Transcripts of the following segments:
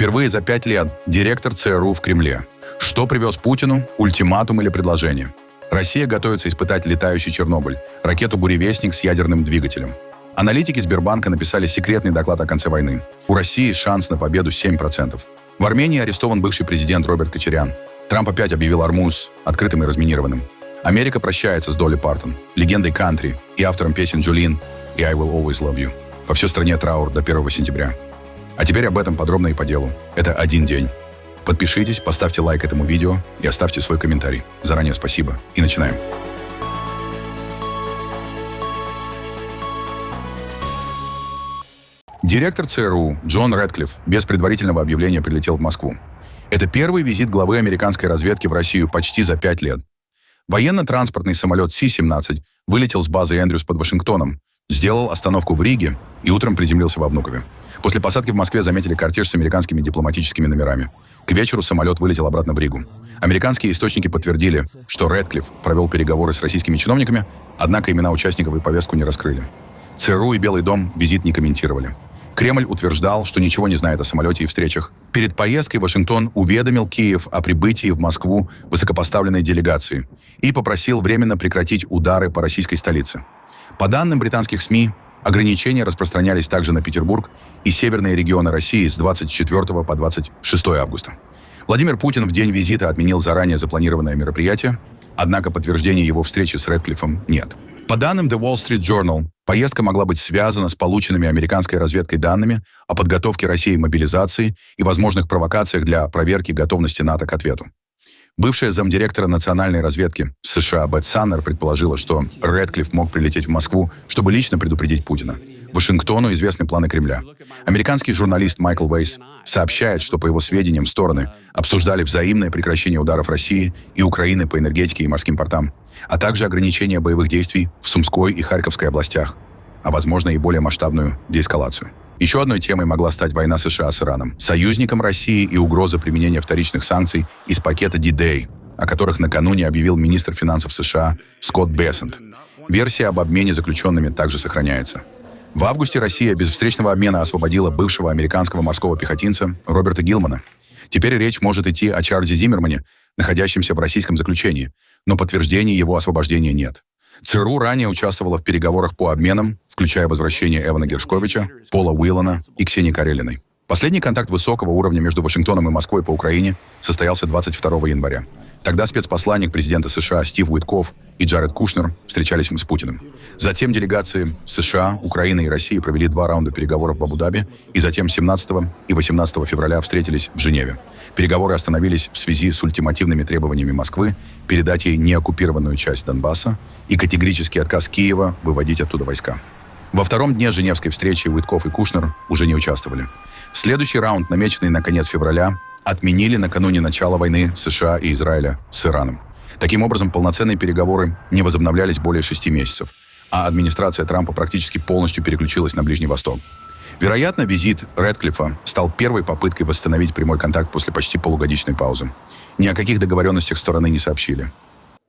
Впервые за 5 лет директор ЦРУ в Кремле. Что привез Путину? Ультиматум или предложение? Россия готовится испытать летающий Чернобыль, ракету «Буревестник» с ядерным двигателем. Аналитики Сбербанка написали секретный доклад о конце войны. У России шанс на победу 7%. В Армении арестован бывший президент Роберт Кочарян. Трамп опять объявил Ормуз открытым и разминированным. Америка прощается с Долли Партон, легендой кантри и автором песен Джолин и «I Will Always Love You». По всей стране траур до 1 сентября. А теперь об этом подробно и по делу. Это один день. Подпишитесь, поставьте лайк этому видео и оставьте свой комментарий. Заранее спасибо. И начинаем. Директор ЦРУ Джон Рэдклифф без предварительного объявления прилетел в Москву. Это первый визит главы американской разведки в Россию почти за 5 лет. Военно-транспортный самолет Си-17 вылетел с базы Эндрюс под Вашингтоном, сделал остановку в Риге и утром приземлился во Внукове. После посадки в Москве заметили кортеж с американскими дипломатическими номерами. К вечеру самолет вылетел обратно в Ригу. Американские источники подтвердили, что Рэдклифф провел переговоры с российскими чиновниками, однако имена участников и повестку не раскрыли. ЦРУ и Белый дом визит не комментировали. Кремль утверждал, что ничего не знает о самолете и встречах. Перед поездкой Вашингтон уведомил Киев о прибытии в Москву высокопоставленной делегации и попросил временно прекратить удары по российской столице. По данным британских СМИ, ограничения распространялись также на Петербург и северные регионы России с 24 по 26 августа. Владимир Путин в день визита отменил заранее запланированное мероприятие, однако подтверждения его встречи с Рэдклиффом нет. По данным The Wall Street Journal, поездка могла быть связана с полученными американской разведкой данными о подготовке России мобилизации и возможных провокациях для проверки готовности НАТО к ответу. Бывшая замдиректора национальной разведки США Бет Саннер предположила, что Рэдклифф мог прилететь в Москву, чтобы лично предупредить Путина. Вашингтону известны планы Кремля. Американский журналист Майкл Вейс сообщает, что, по его сведениям, стороны обсуждали взаимное прекращение ударов России и Украины по энергетике и морским портам, а также ограничение боевых действий в Сумской и Харьковской областях, а, возможно, и более масштабную деэскалацию. Еще одной темой могла стать война США с Ираном, союзником России и угроза применения вторичных санкций из пакета D-Day, о которых накануне объявил министр финансов США Скотт Бессент. Версия об обмене заключенными также сохраняется. В августе Россия без встречного обмена освободила бывшего американского морского пехотинца Роберта Гилмана. Теперь речь может идти о Чарльзе Зиммермане, находящемся в российском заключении, но подтверждений его освобождения нет. ЦРУ ранее участвовала в переговорах по обменам, включая возвращение Эвана Гершковича, Пола Уиллана и Ксении Карелиной. Последний контакт высокого уровня между Вашингтоном и Москвой по Украине состоялся 22 января. Тогда спецпосланник президента США Стив Уитков и Джаред Кушнер встречались с Путиным. Затем делегации США, Украины и России провели 2 раунда переговоров в Абу-Даби, и затем 17 и 18 февраля встретились в Женеве. Переговоры остановились в связи с ультимативными требованиями Москвы передать ей неоккупированную часть Донбасса и категорический отказ Киева выводить оттуда войска. Во втором дне Женевской встречи Уитков и Кушнер уже не участвовали. Следующий раунд, намеченный на конец февраля, отменили накануне начала войны США и Израиля с Ираном. Таким образом, полноценные переговоры не возобновлялись более 6 месяцев, а администрация Трампа практически полностью переключилась на Ближний Восток. Вероятно, визит Рэдклиффа стал первой попыткой восстановить прямой контакт после почти полугодичной паузы. Ни о каких договоренностях стороны не сообщили.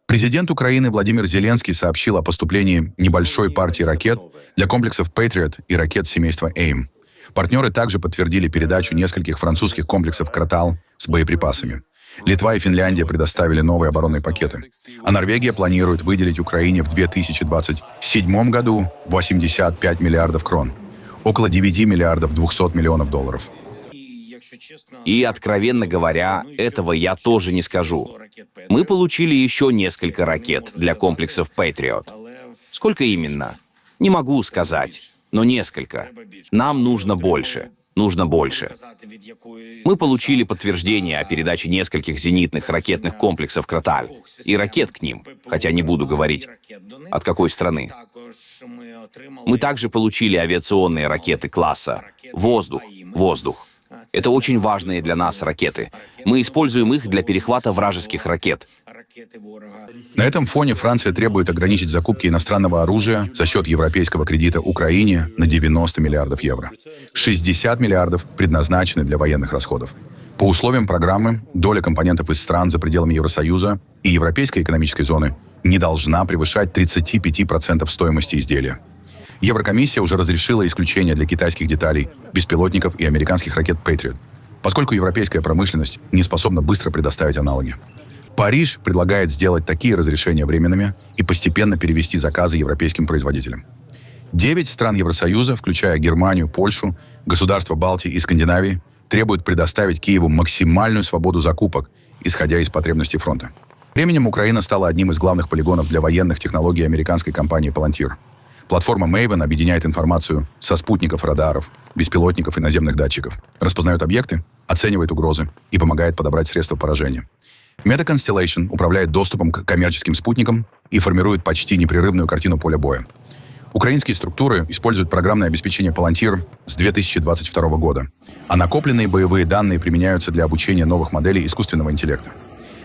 Президент Украины Владимир Зеленский сообщил о поступлении небольшой партии ракет для комплексов Patriot и ракет семейства AIM. Партнеры также подтвердили передачу нескольких французских комплексов «Кротал» с боеприпасами. Литва и Финляндия предоставили новые оборонные пакеты. А Норвегия планирует выделить Украине в 2027 году 85 миллиардов крон, около 9 миллиардов 200 миллионов долларов. И, откровенно говоря, этого я тоже не скажу. Мы получили еще несколько ракет для комплексов Patriot. Сколько именно? Не могу сказать, но несколько. Нам нужно больше. Нужно больше. Мы получили подтверждение о передаче нескольких зенитных ракетных комплексов «Кроталь» и ракет к ним, хотя не буду говорить, от какой страны. Мы также получили авиационные ракеты класса «Воздух». Это очень важные для нас ракеты. Мы используем их для перехвата вражеских ракет. На этом фоне Франция требует ограничить закупки иностранного оружия за счет европейского кредита Украине на 90 миллиардов евро. 60 миллиардов предназначены для военных расходов. По условиям программы, доля компонентов из стран за пределами Евросоюза и Европейской экономической зоны не должна превышать 35% стоимости изделия. Еврокомиссия уже разрешила исключение для китайских деталей, беспилотников и американских ракет Patriot. поскольку европейская промышленность не способна быстро предоставить аналоги. Париж предлагает сделать такие разрешения временными и постепенно перевести заказы европейским производителям. 9 стран Евросоюза, включая Германию, Польшу, государства Балтии и Скандинавии, требуют предоставить Киеву максимальную свободу закупок, исходя из потребностей фронта. Временем Украина стала одним из главных полигонов для военных технологий американской компании Palantir. Платформа Maven объединяет информацию со спутников, радаров, беспилотников и наземных датчиков, распознает объекты, оценивает угрозы и помогает подобрать средства поражения. Meta Constellation управляет доступом к коммерческим спутникам и формирует почти непрерывную картину поля боя. Украинские структуры используют программное обеспечение Palantir с 2022 года, а накопленные боевые данные применяются для обучения новых моделей искусственного интеллекта.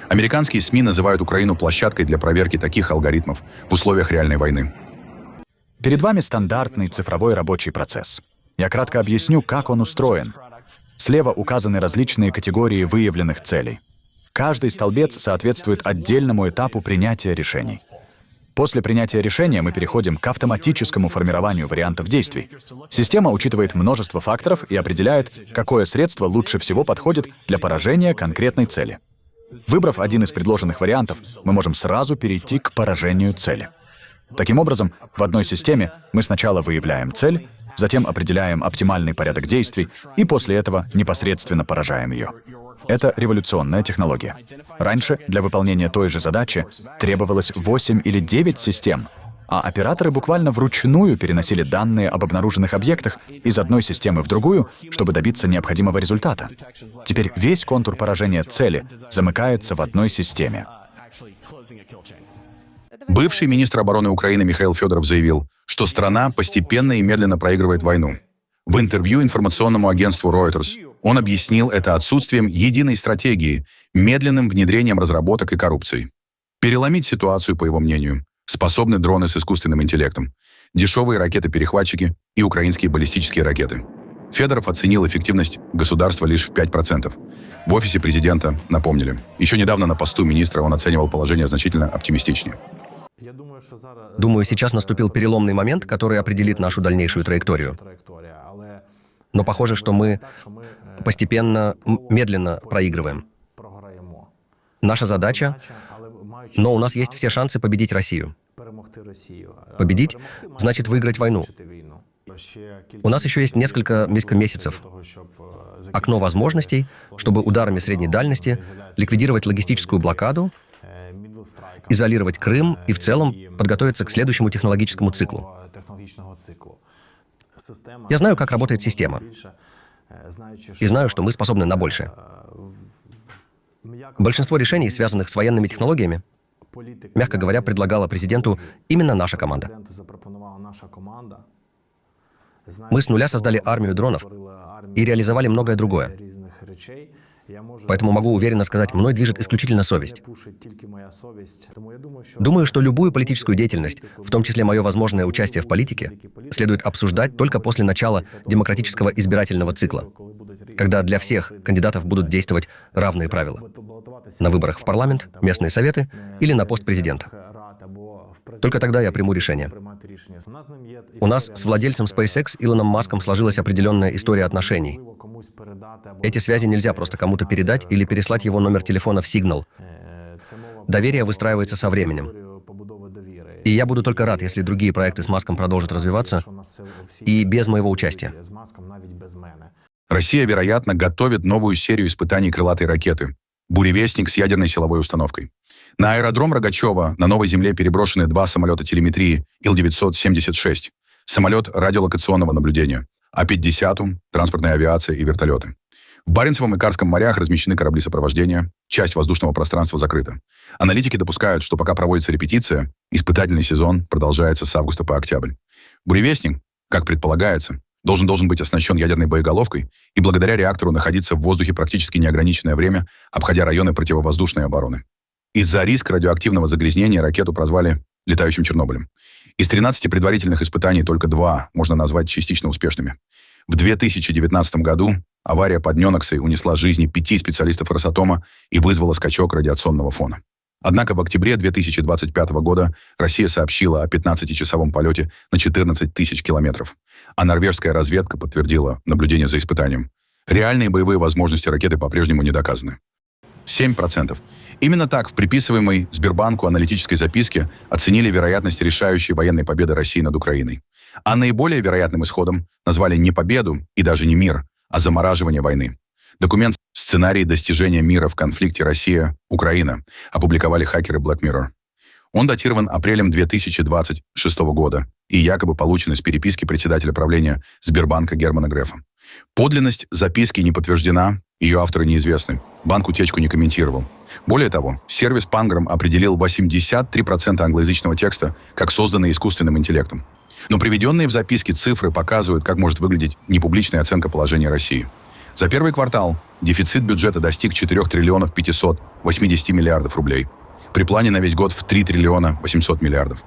Американские СМИ называют Украину площадкой для проверки таких алгоритмов в условиях реальной войны. Перед вами стандартный цифровой рабочий процесс. Я кратко объясню, как он устроен. Слева указаны различные категории выявленных целей. Каждый столбец соответствует отдельному этапу принятия решений. После принятия решения мы переходим к автоматическому формированию вариантов действий. Система учитывает множество факторов и определяет, какое средство лучше всего подходит для поражения конкретной цели. Выбрав один из предложенных вариантов, мы можем сразу перейти к поражению цели. Таким образом, в одной системе мы сначала выявляем цель, затем определяем оптимальный порядок действий и после этого непосредственно поражаем ее. Это революционная технология. Раньше для выполнения той же задачи требовалось 8 или 9 систем, а операторы буквально вручную переносили данные об обнаруженных объектах из одной системы в другую, чтобы добиться необходимого результата. Теперь весь контур поражения цели замыкается в одной системе. Бывший министр обороны Украины Михаил Федоров заявил, что страна постепенно и медленно проигрывает войну. В интервью информационному агентству Reuters он объяснил это отсутствием единой стратегии, медленным внедрением разработок и коррупцией. Переломить ситуацию, по его мнению, способны дроны с искусственным интеллектом, дешевые ракеты-перехватчики и украинские баллистические ракеты. Федоров оценил эффективность государства лишь в 5%. В офисе президента напомнили. Еще недавно на посту министра он оценивал положение значительно оптимистичнее. Думаю, сейчас наступил переломный момент, который определит нашу дальнейшую траекторию. Но похоже, что мы постепенно, медленно проигрываем. Наша задача, но у нас есть все шансы победить Россию. Победить значит выиграть войну. У нас еще есть несколько месяцев. Окно возможностей, чтобы ударами средней дальности ликвидировать логистическую блокаду, изолировать Крым и в целом подготовиться к следующему технологическому циклу. Я знаю, как работает система. И знаю, что мы способны на большее. Большинство решений, связанных с военными технологиями, мягко говоря, предлагала президенту именно наша команда. Мы с нуля создали армию дронов и реализовали многое другое. Поэтому могу уверенно сказать, мной движет исключительно совесть. Думаю, что любую политическую деятельность, в том числе мое возможное участие в политике, следует обсуждать только после начала демократического избирательного цикла, когда для всех кандидатов будут действовать равные правила. На выборах в парламент, местные советы или на пост президента. Только тогда я приму решение. У нас с владельцем SpaceX Илоном Маском сложилась определенная история отношений. Эти связи нельзя просто кому-то передать или переслать его номер телефона в Signal. Доверие выстраивается со временем. И я буду только рад, если другие проекты с Маском продолжат развиваться и без моего участия. Россия, вероятно, готовит новую серию испытаний крылатой ракеты «Буревестник» с ядерной силовой установкой. На аэродром Рогачева на Новой Земле переброшены 2 самолета телеметрии Ил-976, самолет радиолокационного наблюдения, А-50, транспортная авиация и вертолеты. В Баренцевом и Карском морях размещены корабли сопровождения, часть воздушного пространства закрыта. Аналитики допускают, что пока проводится репетиция, испытательный сезон продолжается с августа по октябрь. Буревестник, как предполагается, должен быть оснащен ядерной боеголовкой и благодаря реактору находиться в воздухе практически неограниченное время, обходя районы противовоздушной обороны. Из-за риска радиоактивного загрязнения ракету прозвали «летающим Чернобылем». Из 13 предварительных испытаний только 2 можно назвать частично успешными. В 2019 году авария под Нёноксой унесла жизни 5 специалистов Росатома и вызвала скачок радиационного фона. Однако в октябре 2025 года Россия сообщила о 15-часовом полете на 14 тысяч километров, а норвежская разведка подтвердила наблюдение за испытанием. Реальные боевые возможности ракеты по-прежнему не доказаны. 7%. Именно так в приписываемой Сбербанку аналитической записке оценили вероятность решающей военной победы России над Украиной. А наиболее вероятным исходом назвали не победу и даже не мир, а замораживание войны. Документ «Сценарий достижения мира в конфликте Россия-Украина» опубликовали хакеры Black Mirror. Он датирован апрелем 2026 года и якобы получен из переписки председателя правления Сбербанка Германа Грефа. Подлинность записки не подтверждена, ее авторы неизвестны. Банк утечку не комментировал. Более того, сервис Pangram определил 83% англоязычного текста как созданный искусственным интеллектом. Но приведенные в записке цифры показывают, как может выглядеть непубличная оценка положения России. За первый квартал дефицит бюджета достиг 4 триллионов 580 миллиардов рублей. При плане на весь год в 3 триллиона 800 миллиардов.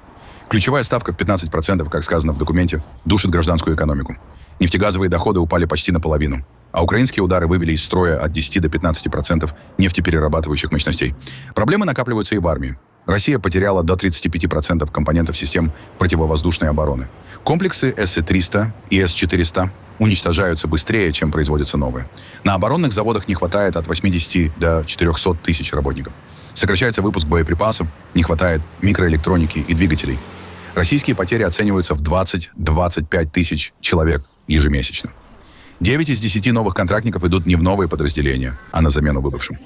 Ключевая ставка в 15%, как сказано в документе, душит гражданскую экономику. Нефтегазовые доходы упали почти наполовину, а украинские удары вывели из строя от 10 до 15% нефтеперерабатывающих мощностей. Проблемы накапливаются и в армии. Россия потеряла до 35% компонентов систем противовоздушной обороны. Комплексы С-300 и С-400 уничтожаются быстрее, чем производятся новые. На оборонных заводах не хватает от 80 до 400 тысяч работников. Сокращается выпуск боеприпасов, не хватает микроэлектроники и двигателей. Российские потери оцениваются в 20-25 тысяч человек ежемесячно. 9 из 10 новых контрактников идут не в новые подразделения, а на замену выбывшим.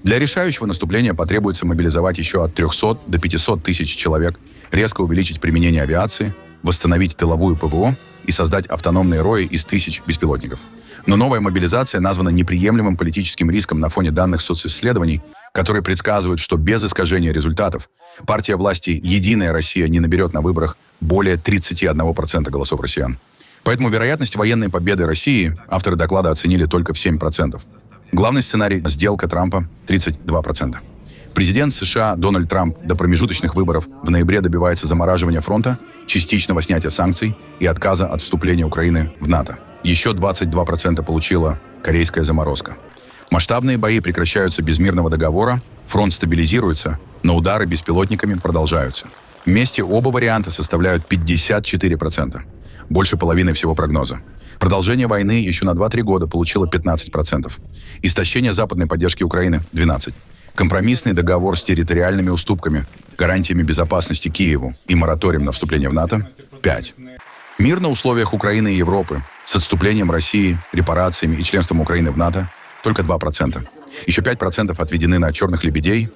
Для решающего наступления потребуется мобилизовать еще от 300 до 500 тысяч человек, резко увеличить применение авиации, восстановить тыловую ПВО и создать автономные рои из тысяч беспилотников. Но новая мобилизация названа неприемлемым политическим риском на фоне данных социсследований, которые предсказывают, что без искажения результатов партия власти «Единая Россия» не наберет на выборах более 31% голосов россиян. Поэтому вероятность военной победы России авторы доклада оценили только в 7%. Главный сценарий – сделка Трампа – 32%. Президент США Дональд Трамп до промежуточных выборов в ноябре добивается замораживания фронта, частичного снятия санкций и отказа от вступления Украины в НАТО. Еще 22% получила корейская заморозка. Масштабные бои прекращаются без мирного договора, фронт стабилизируется, но удары беспилотниками продолжаются. Вместе оба варианта составляют 54%. Больше половины всего прогноза. Продолжение войны еще на 2-3 года получило 15%. Истощение западной поддержки Украины – 12%. Компромиссный договор с территориальными уступками, гарантиями безопасности Киеву и мораторием на вступление в НАТО – 5%. Мир на условиях Украины и Европы с отступлением России, репарациями и членством Украины в НАТО – только 2%. Еще 5% отведены на черных лебедей,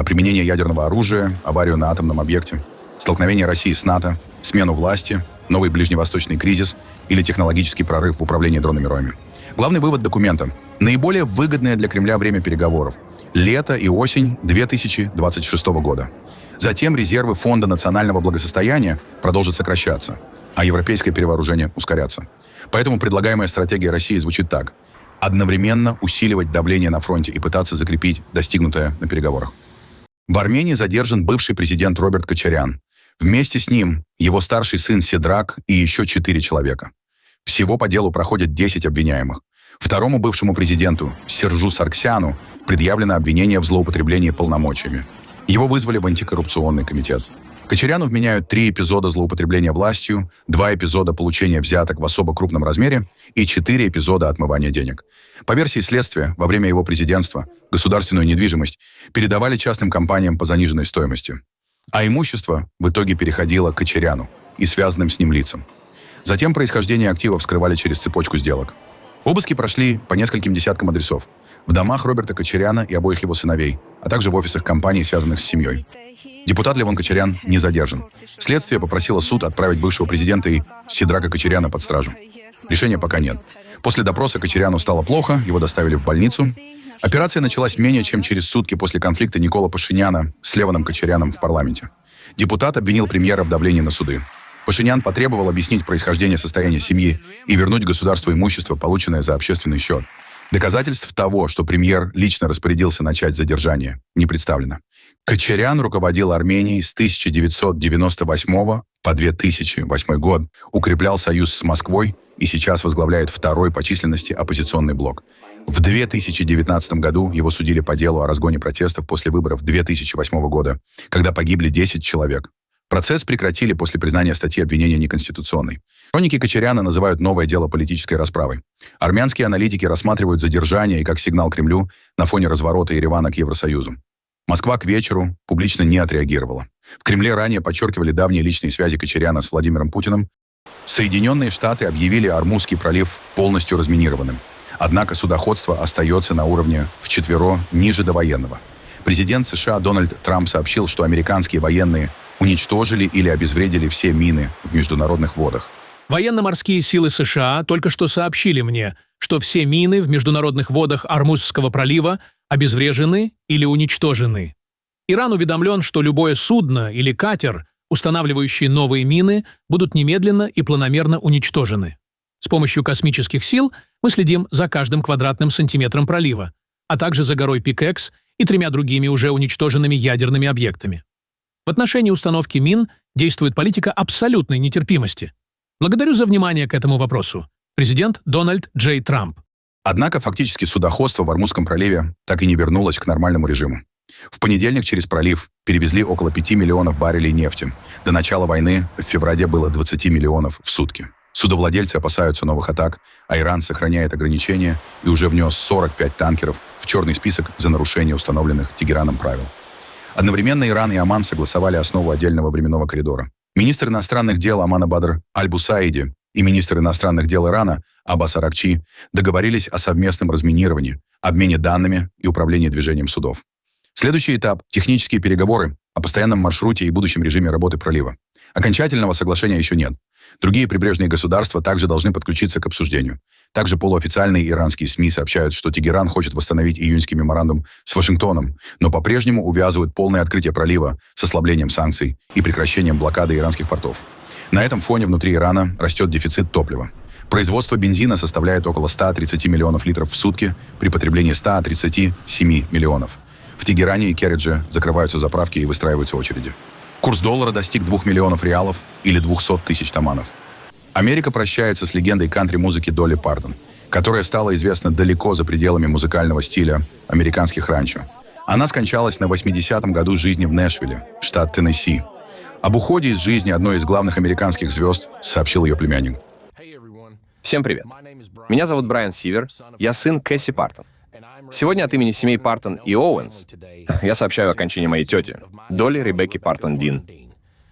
применение ядерного оружия, аварию на атомном объекте, столкновение России с НАТО, смену власти, новый ближневосточный кризис или технологический прорыв в управлении дронами-роями. Главный вывод документа – наиболее выгодное для Кремля время переговоров – лето и осень 2026 года. Затем резервы Фонда национального благосостояния продолжат сокращаться, а европейское перевооружение ускоряться. Поэтому предлагаемая стратегия России звучит так – одновременно усиливать давление на фронте и пытаться закрепить достигнутое на переговорах. В Армении задержан бывший президент Роберт Кочарян. Вместе с ним его старший сын Седрак и еще 4 человека. Всего по делу проходят 10 обвиняемых. Второму бывшему президенту, Сержу Сарксяну, предъявлено обвинение в злоупотреблении полномочиями. Его вызвали в антикоррупционный комитет. Кочаряну вменяют 3 эпизода злоупотребления властью, 2 эпизода получения взяток в особо крупном размере и 4 эпизода отмывания денег. По версии следствия, во время его президентства государственную недвижимость передавали частным компаниям по заниженной стоимости. А имущество в итоге переходило к Кочаряну и связанным с ним лицам. Затем происхождение активов скрывали через цепочку сделок. Обыски прошли по нескольким десяткам адресов. В домах Роберта Кочаряна и обоих его сыновей, а также в офисах компаний, связанных с семьей. Депутат Левон Кочарян не задержан. Следствие попросило суд отправить бывшего президента и Седрака Кочаряна под стражу. Решения пока нет. После допроса Кочаряну стало плохо, его доставили в больницу. Операция началась менее чем через сутки после конфликта Никола Пашиняна с Левоном Кочаряном в парламенте. Депутат обвинил премьера в давлении на суды. Пашинян потребовал объяснить происхождение состояния семьи и вернуть государству имущество, полученное за общественный счет. Доказательств того, что премьер лично распорядился начать задержание, не представлено. Кочарян руководил Арменией с 1998 по 2008 год, укреплял союз с Москвой и сейчас возглавляет второй по численности оппозиционный блок. В 2019 году его судили по делу о разгоне протестов после выборов 2008 года, когда погибли 10 человек. Процесс прекратили после признания статьи обвинения неконституционной. Хроники Кочаряна называют новое дело политической расправой. Армянские аналитики рассматривают задержание и как сигнал Кремлю на фоне разворота Еревана к Евросоюзу. Москва к вечеру публично не отреагировала. В Кремле ранее подчеркивали давние личные связи Кочаряна с Владимиром Путиным. Соединенные Штаты объявили Ормузский пролив полностью разминированным. Однако судоходство остается на уровне вчетверо ниже довоенного. Президент США Дональд Трамп сообщил, что американские военные уничтожили или обезвредили все мины в международных водах. Военно-морские силы США только что сообщили мне, что все мины в международных водах Ормузского пролива обезврежены или уничтожены. Иран уведомлен, что любое судно или катер, устанавливающие новые мины, будут немедленно и планомерно уничтожены. С помощью космических сил мы следим за каждым квадратным сантиметром пролива, а также за горой Пикекс и 3 другими уже уничтоженными ядерными объектами. В отношении установки мин действует политика абсолютной нетерпимости. Благодарю за внимание к этому вопросу. Президент Дональд Джей Трамп. Однако фактически судоходство в Ормузском проливе так и не вернулось к нормальному режиму. В понедельник через пролив перевезли около 5 миллионов баррелей нефти. До начала войны в феврале было 20 миллионов в сутки. Судовладельцы опасаются новых атак, а Иран сохраняет ограничения и уже внес 45 танкеров в черный список за нарушение установленных Тегераном правил. Одновременно Иран и Оман согласовали основу отдельного временного коридора. Министр иностранных дел Омана Бадр Аль-Бусаиди и министр иностранных дел Ирана Аббас Аракчи договорились о совместном разминировании, обмене данными и управлении движением судов. Следующий этап – технические переговоры о постоянном маршруте и будущем режиме работы пролива. Окончательного соглашения еще нет. Другие прибрежные государства также должны подключиться к обсуждению. Также полуофициальные иранские СМИ сообщают, что Тегеран хочет восстановить июньский меморандум с Вашингтоном, но по-прежнему увязывают полное открытие пролива с ослаблением санкций и прекращением блокады иранских портов. На этом фоне внутри Ирана растет дефицит топлива. Производство бензина составляет около 130 миллионов литров в сутки при потреблении 137 миллионов. В Тегеране и Кередже закрываются заправки и выстраиваются очереди. Курс доллара достиг 2 миллионов реалов или 200 тысяч таманов. Америка прощается с легендой кантри-музыки Долли Партон, которая стала известна далеко за пределами музыкального стиля американских ранчо. Она скончалась на 80-м году жизни в Нэшвилле, штат Теннесси. Об уходе из жизни одной из главных американских звезд сообщил ее племянник. Всем привет. Меня зовут Брайан Сивер, я сын Кэсси Партон. Сегодня от имени семей Партон и Оуэнс я сообщаю о кончине моей тети, Долли Ребекки Партон Дин.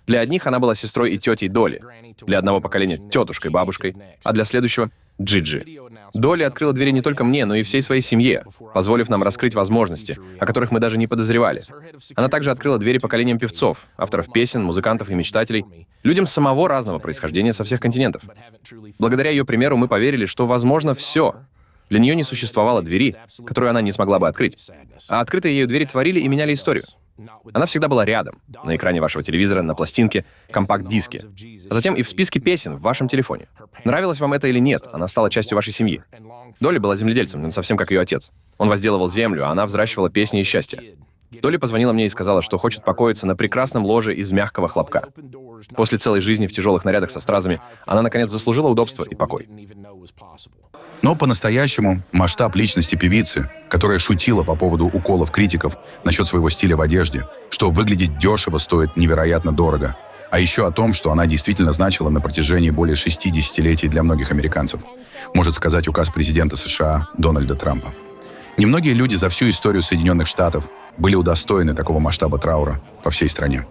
Для одних она была сестрой и тетей Долли, для одного поколения — тетушкой, бабушкой, а для следующего — Джиджи. Долли открыла двери не только мне, но и всей своей семье, позволив нам раскрыть возможности, о которых мы даже не подозревали. Она также открыла двери поколениям певцов, авторов песен, музыкантов и мечтателей, людям самого разного происхождения со всех континентов. Благодаря ее примеру мы поверили, что возможно все. Для нее не существовало двери, которую она не смогла бы открыть. А открытые ею двери творили и меняли историю. Она всегда была рядом, на экране вашего телевизора, на пластинке, компакт-диске, а затем и в списке песен в вашем телефоне. Нравилось вам это или нет, она стала частью вашей семьи. Долли была земледельцем, но совсем как ее отец. Он возделывал землю, а она взращивала песни и счастье. Долли позвонила мне и сказала, что хочет покоиться на прекрасном ложе из мягкого хлопка. После целой жизни в тяжелых нарядах со стразами она, наконец, заслужила удобство и покой. Но по-настоящему масштаб личности певицы, которая шутила по поводу уколов критиков насчет своего стиля в одежде, что выглядеть дешево стоит невероятно дорого, а еще о том, что она действительно значила на протяжении более 6 десятилетий для многих американцев, может сказать указ президента США Дональда Трампа. Немногие люди за всю историю Соединенных Штатов были удостоены такого масштаба траура по всей стране.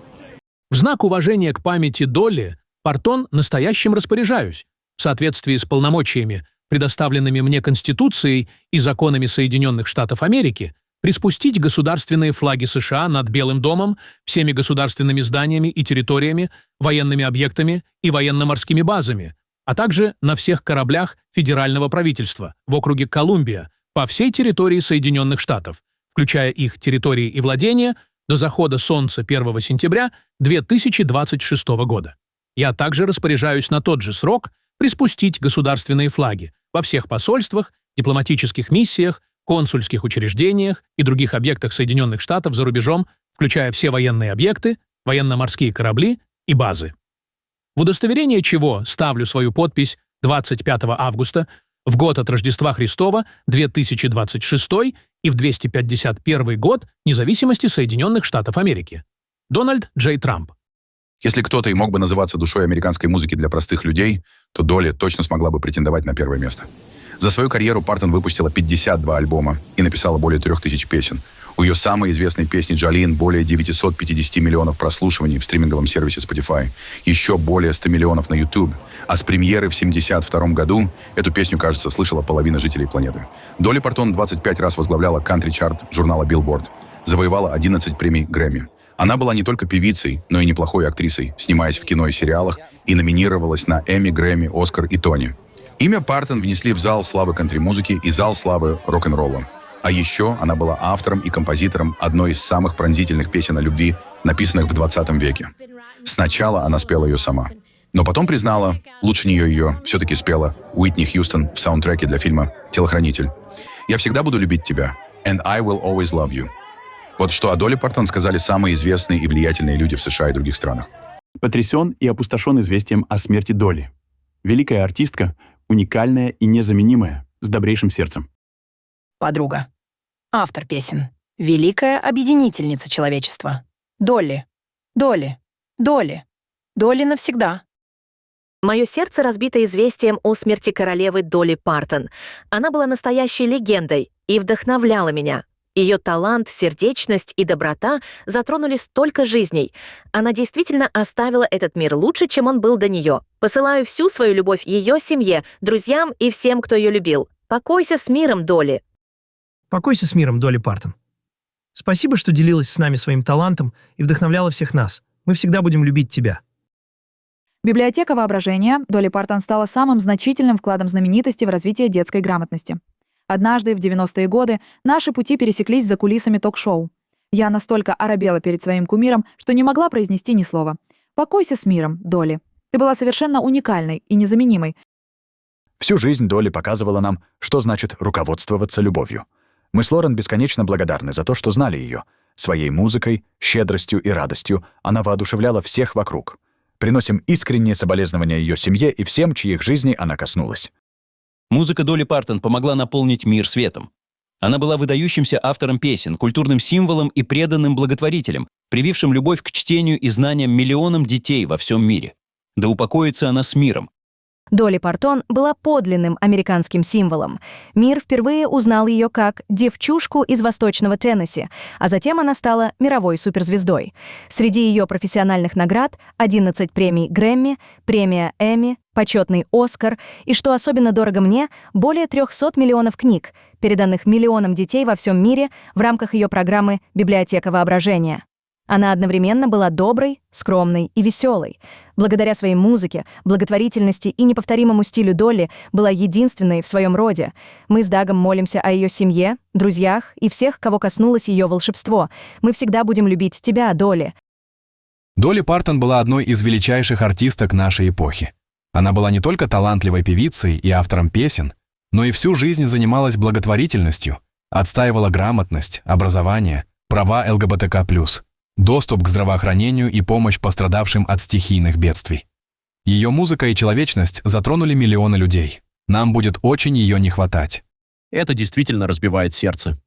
В знак уважения к памяти Долли Партон настоящим распоряжаюсь, в соответствии с полномочиями, предоставленными мне Конституцией и законами Соединенных Штатов Америки, приспустить государственные флаги США над Белым домом, всеми государственными зданиями и территориями, военными объектами и военно-морскими базами, а также на всех кораблях федерального правительства в округе Колумбия по всей территории Соединенных Штатов, включая их территории и владения, до захода солнца 1 сентября 2026 года. Я также распоряжаюсь на тот же срок приспустить государственные флаги во всех посольствах, дипломатических миссиях, консульских учреждениях и других объектах Соединенных Штатов за рубежом, включая все военные объекты, военно-морские корабли и базы. В удостоверение чего ставлю свою подпись 25 августа в год от Рождества Христова 2026 и в 251 год независимости Соединенных Штатов Америки. Дональд Джей Трамп. Если кто-то и мог бы называться душой американской музыки для простых людей, то Долли точно смогла бы претендовать на первое место. За свою карьеру Партон выпустила 52 альбома и написала более 3000 песен. У ее самой известной песни «Джолин» более 950 миллионов прослушиваний в стриминговом сервисе Spotify, еще более 100 миллионов на YouTube. А с премьеры в 1972 году эту песню, кажется, слышала половина жителей планеты. Долли Партон 25 раз возглавляла кантри-чарт журнала Billboard, завоевала 11 премий Грэмми. Она была не только певицей, но и неплохой актрисой, снимаясь в кино и сериалах, и номинировалась на Эмми, Грэмми, Оскар и Тони. Имя Партон внесли в зал славы кантри-музыки и зал славы рок-н-ролла. А еще она была автором и композитором одной из самых пронзительных песен о любви, написанных в 20 веке. Сначала она спела ее сама, но потом признала, лучше нее ее все-таки спела Уитни Хьюстон в саундтреке для фильма «Телохранитель». «Я всегда буду любить тебя, and I will always love you». Вот что о Долли Партон сказали самые известные и влиятельные люди в США и других странах. Потрясен и опустошен известием о смерти Долли. Великая артистка, уникальная и незаменимая, с добрейшим сердцем. Подруга. Автор песен. Великая объединительница человечества. Долли. Долли. Долли. Долли навсегда. Мое сердце разбито известием о смерти королевы Долли Партон. Она была настоящей легендой и вдохновляла меня. Ее талант, сердечность и доброта затронули столько жизней. Она действительно оставила этот мир лучше, чем он был до нее. Посылаю всю свою любовь ее семье, друзьям и всем, кто ее любил. Покойся с миром, Долли. Покойся с миром, Долли Партон. Спасибо, что делилась с нами своим талантом и вдохновляла всех нас. Мы всегда будем любить тебя. Библиотека воображения Долли Партон стала самым значительным вкладом знаменитости в развитие детской грамотности. Однажды, в 90-е годы, наши пути пересеклись за кулисами ток-шоу. Я настолько оробела перед своим кумиром, что не могла произнести ни слова. «Покойся с миром, Долли. Ты была совершенно уникальной и незаменимой». Всю жизнь Долли показывала нам, что значит руководствоваться любовью. Мы с Лорен бесконечно благодарны за то, что знали ее. Своей музыкой, щедростью и радостью она воодушевляла всех вокруг. Приносим искренние соболезнования ее семье и всем, чьих жизней она коснулась. Музыка Долли Партон помогла наполнить мир светом. Она была выдающимся автором песен, культурным символом и преданным благотворителем, привившим любовь к чтению и знаниям миллионам детей во всем мире. Да упокоится она с миром. Долли Партон была подлинным американским символом. Мир впервые узнал ее как девчушку из Восточного Теннесси, а затем она стала мировой суперзвездой. Среди ее профессиональных наград 11 премий Грэмми, премия Эмми, почетный Оскар и, что особенно дорого мне, более 300 миллионов книг, переданных миллионам детей во всем мире в рамках ее программы «Библиотека воображения». Она одновременно была доброй, скромной и веселой. Благодаря своей музыке, благотворительности и неповторимому стилю Долли была единственной в своем роде. Мы с Дагом молимся о ее семье, друзьях и всех, кого коснулось ее волшебство. Мы всегда будем любить тебя, Долли. Долли Партон была одной из величайших артисток нашей эпохи. Она была не только талантливой певицей и автором песен, но и всю жизнь занималась благотворительностью, отстаивала грамотность, образование, права ЛГБТК+, доступ к здравоохранению и помощь пострадавшим от стихийных бедствий. Ее музыка и человечность затронули миллионы людей. Нам будет очень ее не хватать. Это действительно разбивает сердце.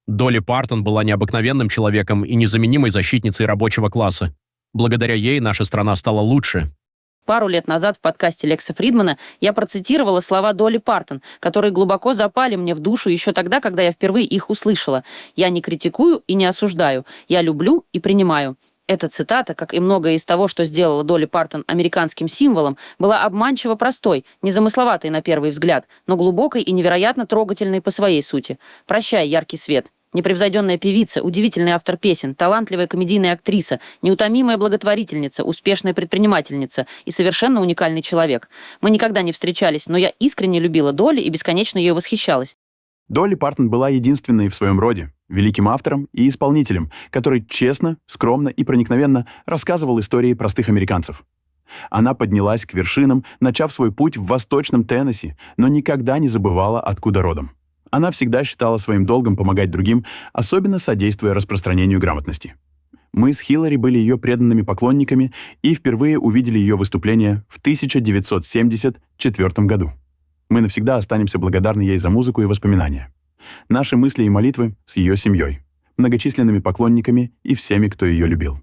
Долли Партон была необыкновенным человеком и незаменимой защитницей рабочего класса. Благодаря ей наша страна стала лучше. Пару лет назад в подкасте Лекса Фридмана я процитировала слова Долли Партон, которые глубоко запали мне в душу еще тогда, когда я впервые их услышала. «Я не критикую и не осуждаю. Я люблю и принимаю». Эта цитата, как и многое из того, что сделала Долли Партон американским символом, была обманчиво простой, незамысловатой на первый взгляд, но глубокой и невероятно трогательной по своей сути. «Прощай, яркий свет». Непревзойденная певица, удивительный автор песен, талантливая комедийная актриса, неутомимая благотворительница, успешная предпринимательница и совершенно уникальный человек. Мы никогда не встречались, но я искренне любила Долли и бесконечно ее восхищалась. Долли Партон была единственной в своем роде, великим автором и исполнителем, который честно, скромно и проникновенно рассказывал истории простых американцев. Она поднялась к вершинам, начав свой путь в Восточном Теннесси, но никогда не забывала, откуда родом. Она всегда считала своим долгом помогать другим, особенно содействуя распространению грамотности. Мы с Хиллари были ее преданными поклонниками и впервые увидели ее выступление в 1974 году. Мы навсегда останемся благодарны ей за музыку и воспоминания. Наши мысли и молитвы с ее семьей, многочисленными поклонниками и всеми, кто ее любил.